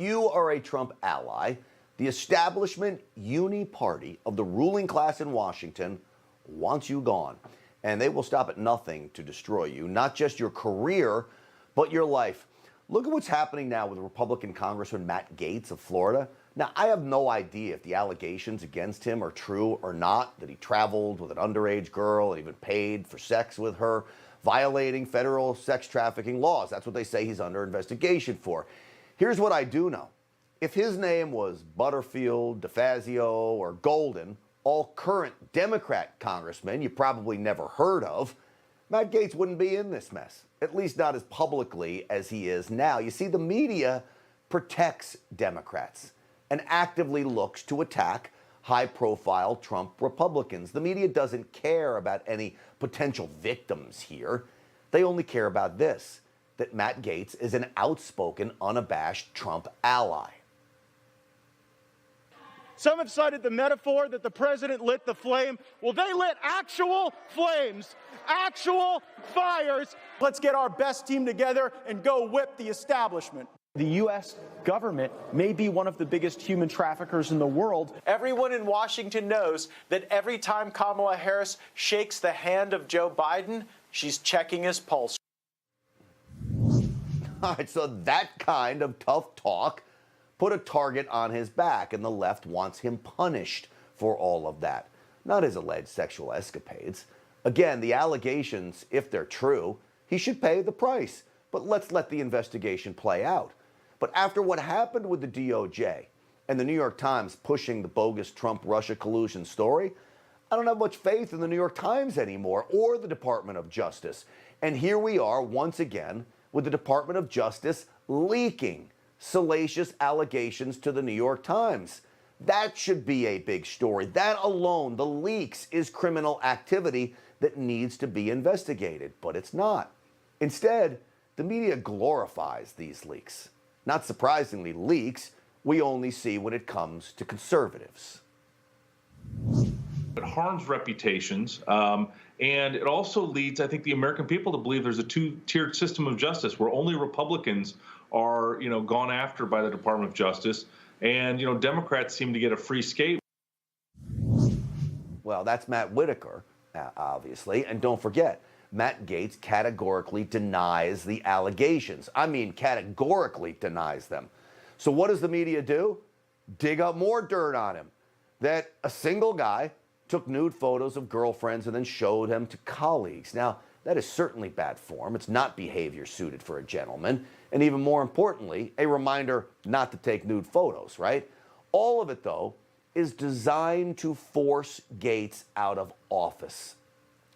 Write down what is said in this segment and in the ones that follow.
you are a Trump ally, the establishment uni-party of the ruling class in Washington wants you gone. And they will stop at nothing to destroy you, not just your career, but your life. Look at what's happening now with Republican Congressman Matt Gaetz of Florida. Now, I have no idea if the allegations against him are true or not, that he traveled with an underage girl and even paid for sex with her, violating federal sex trafficking laws. That's what they say he's under investigation for. Here's what I do know. If his name was Butterfield, DeFazio, or Golden, all current Democrat congressmen you probably never heard of, Matt Gaetz wouldn't be in this mess, at least not as publicly as he is now. You see, the media protects Democrats and actively looks to attack high-profile Trump Republicans. The media doesn't care about any potential victims here. They only care about this, that Matt Gaetz is an outspoken, unabashed Trump ally. Some have cited the metaphor that the president lit the flame. Well, they lit actual flames, actual fires. Let's get our best team together and go whip the establishment. The U.S. government may be one of the biggest human traffickers in the world. Everyone in Washington knows that every time Kamala Harris shakes the hand of Joe Biden, she's checking his pulse. All right, so that kind of tough talk put a target on his back, and the left wants him punished for all of that, not his alleged sexual escapades. Again, the allegations, if they're true, he should pay the price. But let's let the investigation play out. But after what happened with the DOJ and the New York Times pushing the bogus Trump-Russia collusion story, I don't have much faith in the New York Times anymore or the Department of Justice. And here we are once again with the Department of Justice leaking salacious allegations to the New York Times. That should be a big story. That alone, the leaks, is criminal activity that needs to be investigated, but it's not. Instead, the media glorifies these leaks. Not surprisingly, leaks we only see when it comes to conservatives. It harms reputations, and it also leads, I think, the American people to believe there's a two-tiered system of justice where only Republicans are, gone after by the Department of Justice, and, Democrats seem to get a free skate. Well, that's Matt Whitaker, obviously, and don't forget, Matt Gaetz categorically denies the allegations. I mean, categorically denies them. So what does the media do? Dig up more dirt on him. That a single guy took nude photos of girlfriends and then showed them to colleagues. Now, that is certainly bad form. It's not behavior suited for a gentleman. And even more importantly, a reminder not to take nude photos, right? All of it, though, is designed to force Gaetz out of office.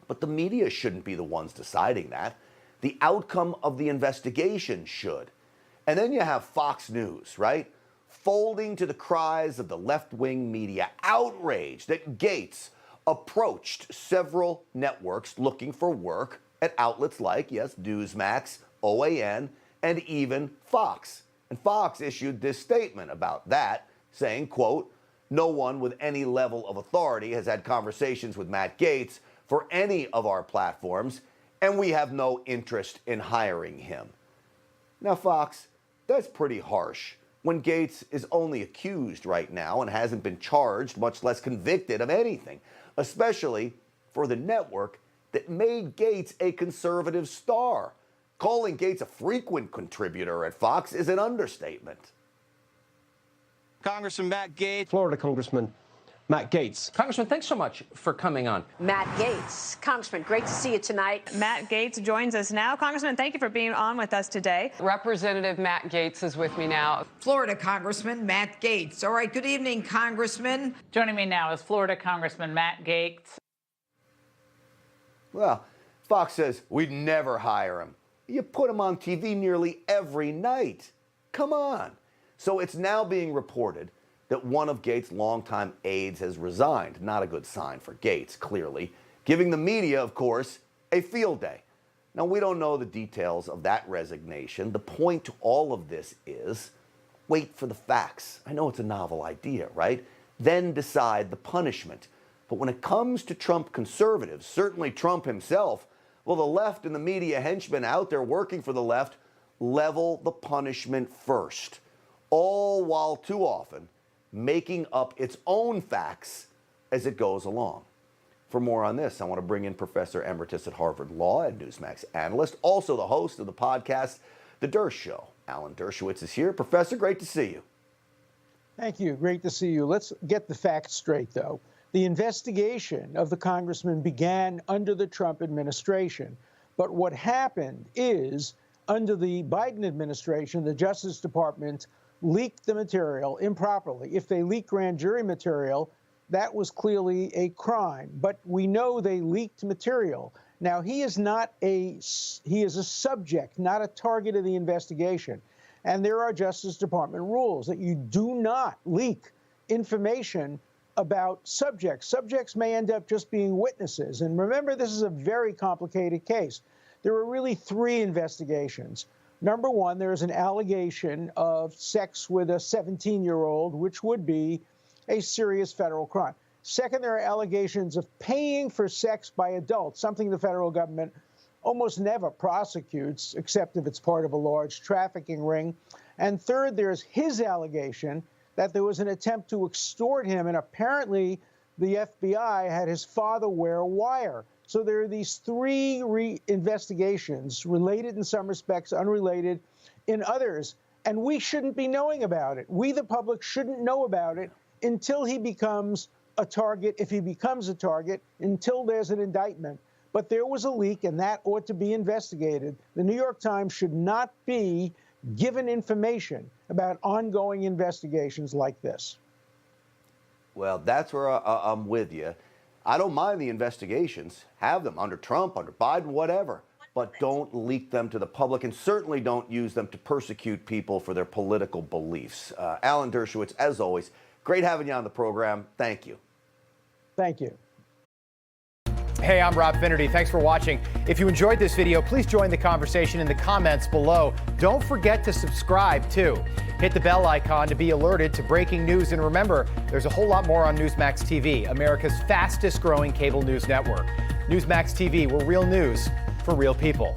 But the media shouldn't be the ones deciding that. The outcome of the investigation should. And then you have Fox News, right? Folding to the cries of the left-wing media, outraged that Gaetz approached several networks looking for work at outlets like, yes, Newsmax, OAN, and even Fox. And Fox issued this statement about that, saying, quote, "No one with any level of authority has had conversations with Matt Gaetz for any of our platforms, and we have no interest in hiring him." Now, Fox, that's pretty harsh when Gaetz is only accused right now and hasn't been charged, much less convicted of anything, especially for the network that made Gaetz a conservative star. Calling Gaetz a frequent contributor at Fox is an understatement. Congressman Matt Gaetz. Florida Congressman Matt Gaetz. Congressman, thanks so much for coming on. Matt Gaetz. Congressman, great to see you tonight. Matt Gaetz joins us now. Congressman, thank you for being on with us today. Representative Matt Gaetz is with me now. Florida Congressman Matt Gaetz. All right, good evening, Congressman. Joining me now is Florida Congressman Matt Gaetz. Well, Fox says we'd never hire him. You put him on TV nearly every night. Come on. So it's now being reported that one of Gaetz' longtime aides has resigned. Not a good sign for Gaetz, clearly. Giving the media, of course, a field day. Now, we don't know the details of that resignation. The point to all of this is wait for the facts. I know it's a novel idea, right? Then decide the punishment. But when it comes to Trump conservatives, certainly Trump himself, well, the left and the media henchmen out there working for the left level the punishment first. all while too often making up its own facts as it goes along. For more on this, I want to bring in Professor Emeritus at Harvard Law and Newsmax analyst, also the host of the podcast, The Dersh Show. Alan Dershowitz is here. Professor, great to see you. Thank you. Great to see you. Let's get the facts straight, though. The investigation of the congressman began under the Trump administration. But what happened is, under the Biden administration, the Justice Department leaked the material improperly. If they leak grand jury material, that was clearly a crime. But we know they leaked material. Now, he is a subject, not a target of the investigation. And there are Justice Department rules that you do not leak information about subjects. Subjects may end up just being witnesses. And remember, this is a very complicated case. There were really three investigations. Number one, there is an allegation of sex with a 17-year-old, which would be a serious federal crime. Second, there are allegations of paying for sex by adults, something the federal government almost never prosecutes, except if it's part of a large trafficking ring. And third, there's his allegation that there was an attempt to extort him, and apparently the FBI had his father wear a wire. So there are these three investigations, related in some respects, unrelated in others, and we shouldn't be knowing about it. We, the public, shouldn't know about it until he becomes a target, if he becomes a target, until there's an indictment. But there was a leak, and that ought to be investigated. The New York Times should not be given information about ongoing investigations like this. Well, that's where I'm with you. I don't mind the investigations. Have them under Trump, under Biden, whatever. But don't leak them to the public, and certainly don't use them to persecute people for their political beliefs. Alan Dershowitz, as always, great having you on the program. Thank you. Thank you. Hey, I'm Rob Finnerty. Thanks for watching. If you enjoyed this video, please join the conversation in the comments below. Don't forget to subscribe, too. Hit the bell icon to be alerted to breaking news. And remember, there's a whole lot more on Newsmax TV, America's fastest growing cable news network. Newsmax TV, we're real news for real people.